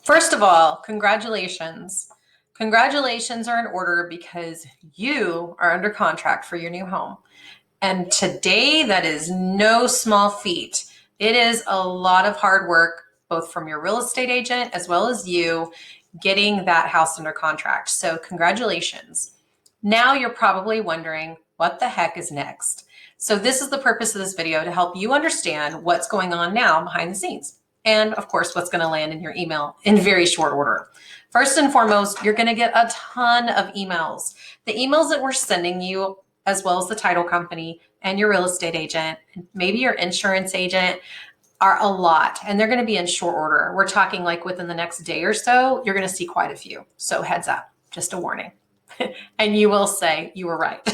First of all, congratulations. Congratulations are in order because you are under contract for your new home. And today, that is no small feat. It is a lot of hard work, both from your real estate agent as well as you getting that house under contract. So congratulations. Now you're probably wondering, what the heck is next? So this is the purpose of this video, to help you understand what's going on now behind the scenes. And of course, what's going to land in your email in very short order. First and foremost, you're going to get a ton of emails. The emails that we're sending you, as well as the title company and your real estate agent, and maybe your insurance agent, are a lot, and they're going to be in short order. We're talking like within the next day or so, you're going to see quite a few. So heads up, just a warning. And you will say you were right.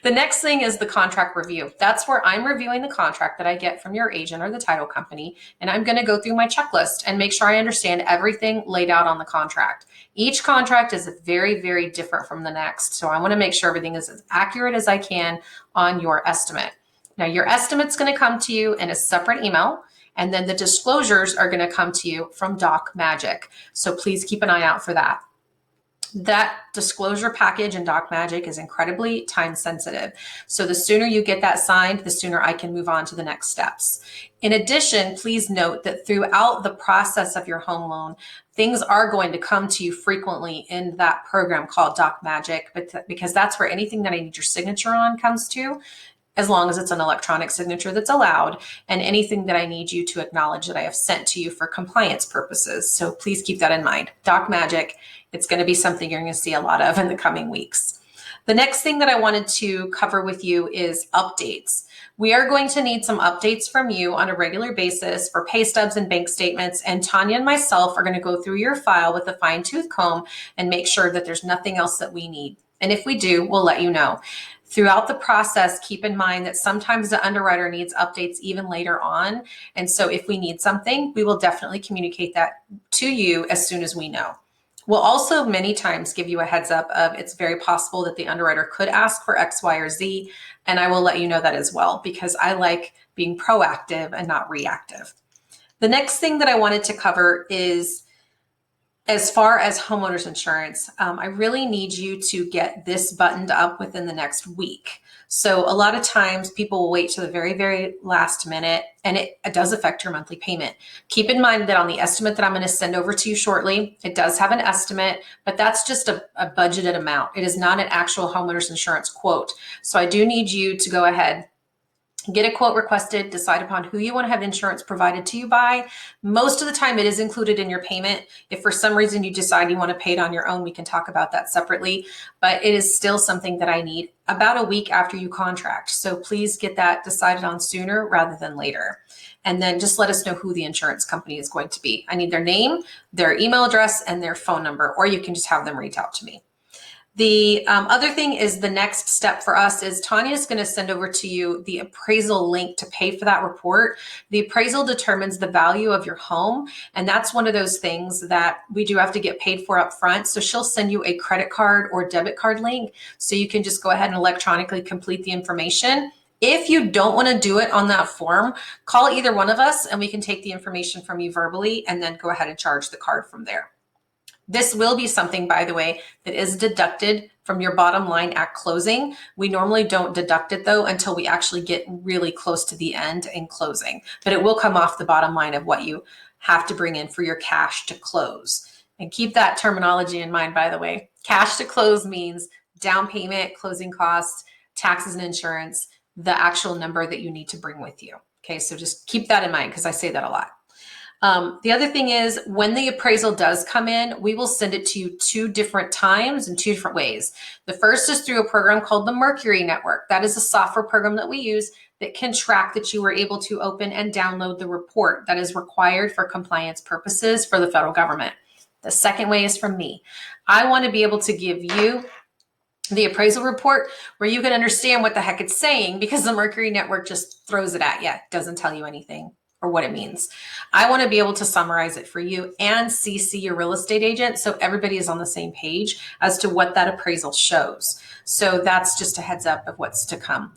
The next thing is the contract review. That's where I'm reviewing the contract that I get from your agent or the title company, and I'm going to go through my checklist and make sure I understand everything laid out on the contract. Each contract is very, very different from the next, so I want to make sure everything is as accurate as I can on your estimate. Now, your estimate's going to come to you in a separate email, and then the disclosures are going to come to you from Doc Magic. So please keep an eye out for that. That disclosure package in Doc Magic is incredibly time sensitive. So the sooner you get that signed, the sooner I can move on to the next steps. In addition, please note that throughout the process of your home loan, things are going to come to you frequently in that program called Doc Magic, because that's where anything that I need your signature on comes to, as long as it's an electronic signature that's allowed, and anything that I need you to acknowledge that I have sent to you for compliance purposes. So please keep that in mind. Doc Magic, it's going to be something you're going to see a lot of in the coming weeks. The next thing that I wanted to cover with you is updates. We are going to need some updates from you on a regular basis for pay stubs and bank statements, and Tanya and myself are going to go through your file with a fine-tooth comb and make sure that there's nothing else that we need. And if we do, we'll let you know. Throughout the process, keep in mind that sometimes the underwriter needs updates even later on. And so if we need something, we will definitely communicate that to you as soon as we know. We'll also many times give you a heads up of it's very possible that the underwriter could ask for X, Y, or Z. And I will let you know that as well, because I like being proactive and not reactive. The next thing that I wanted to cover is, as far as homeowners insurance, I really need you to get this buttoned up within the next week. So a lot of times people will wait to the very, very last minute, and it does affect your monthly payment. Keep in mind that on the estimate that I'm going to send over to you shortly, it does have an estimate, but that's just a budgeted amount. It is not an actual homeowners insurance quote. So I do need you to go ahead, get a quote requested, decide upon who you want to have insurance provided to you by. Most of the time it is included in your payment. If for some reason you decide you want to pay it on your own, we can talk about that separately, but it is still something that I need about a week after you contract. So please get that decided on sooner rather than later. And then just let us know who the insurance company is going to be. I need their name, their email address, and their phone number, or you can just have them reach out to me. The other thing is, the next step for us is Tanya is going to send over to you the appraisal link to pay for that report. The appraisal determines the value of your home, and that's one of those things that we do have to get paid for up front. So she'll send you a credit card or debit card link, so you can just go ahead and electronically complete the information. If you don't want to do it on that form, call either one of us and we can take the information from you verbally and then go ahead and charge the card from there. This will be something, by the way, that is deducted from your bottom line at closing. We normally don't deduct it though until we actually get really close to the end in closing, but it will come off the bottom line of what you have to bring in for your cash to close. And keep that terminology in mind, by the way. Cash to close means down payment, closing costs, taxes and insurance, the actual number that you need to bring with you. Okay, so just keep that in mind because I say that a lot. The other thing is, when the appraisal does come in, we will send it to you 2 different times in 2 different ways. The first is through a program called the Mercury Network. That is a software program that we use that can track that you were able to open and download the report that is required for compliance purposes for the federal government. The second way is from me. I want to be able to give you the appraisal report where you can understand what the heck it's saying, because the Mercury Network just throws it at you. It doesn't tell you anything or what it means. I want to be able to summarize it for you and CC your real estate agent so everybody is on the same page as to what that appraisal shows. So that's just a heads up of what's to come.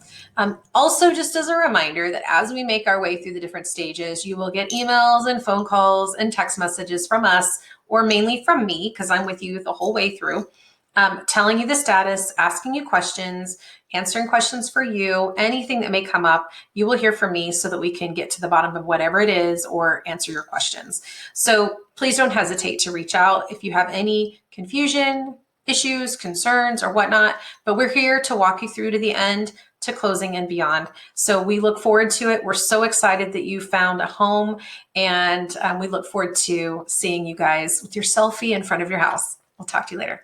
Also, just as a reminder that as we make our way through the different stages, you will get emails and phone calls and text messages from us, or mainly from me, because I'm with you the whole way through, telling you the status, asking you questions, answering questions for you, anything that may come up, you will hear from me so that we can get to the bottom of whatever it is or answer your questions. So please don't hesitate to reach out if you have any confusion, issues, concerns, or whatnot, but we're here to walk you through to the end, to closing and beyond. So we look forward to it. We're so excited that you found a home, and we look forward to seeing you guys with your selfie in front of your house. We'll talk to you later.